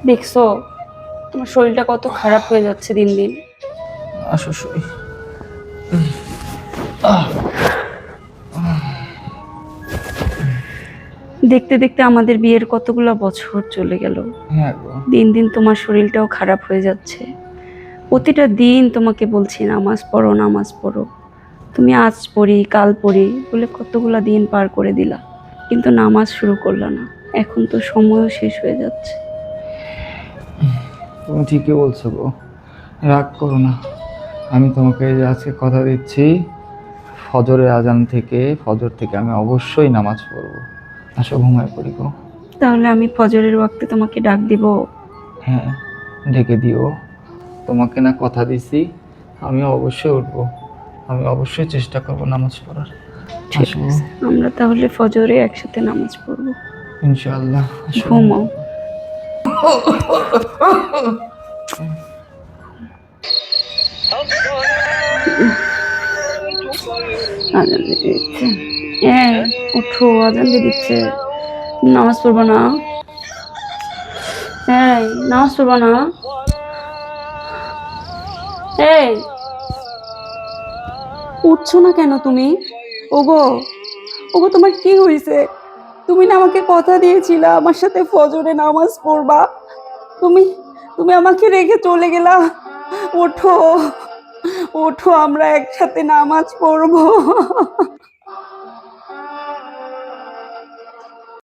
দেখছো তোমার শরীরটা কত খারাপ হয়ে যাচ্ছে দিন দিন। আসো শুই। দেখতে দেখতে আমাদের বিয়ের কতগুলো বছর চলে গেল। হ্যাঁ গো। দিন দিন তোমার শরীরটাও খারাপ হয়ে যাচ্ছে। প্রতিটা দিন তোমাকে বলছি নামাজ পড়ো নামাজ পড়ো, তুমি আজ পড়ি কাল পড়ি বলে কতগুলা দিন পার করে দিলা, কিন্তু নামাজ শুরু করলা না। এখন তো সময়ও শেষ হয়ে যাচ্ছে। তুমি ঠিকই বলছো গো, রাগ করো না। আমি তোমাকে আজকে কথা দিচ্ছি, ফজর থেকে আমি অবশ্যই নামাজ পড়বো। আসো ঘুমায় পড়ি গো। তাহলে আমি ফজরের ওয়াক্তে তোমাকে ডাক দিব? হ্যাঁ, ডেকে দিও। তোমাকে না কথা দিছি, আমি অবশ্যই উঠবো। আমি অবশ্যই চেষ্টা করবো নামাজ পড়ার। ঠিক আসো আছে, আমরা তাহলে ফজরে একসাথে নামাজ পড়বো। ইনশাআল্লাহ। আসো। ঘুমাও। আজান দিয়ে দিচ্ছে। উঠো, আজান দিয়ে দিচ্ছে। নামাজ পড়বো না? নামাজ পড়বো না? এই, উঠছো না কেন তুমি? ওগো, ওগো, তোমার কি হয়েছে? তুমি না আমাকে কথা দিয়েছিলা আমার সাথে ফজরে নামাজ পড়বা। তুমি তুমি আমাকে রেখে চলে গেলা। ওঠো, ওঠো, আমরা একসাথে নামাজ পড়বো।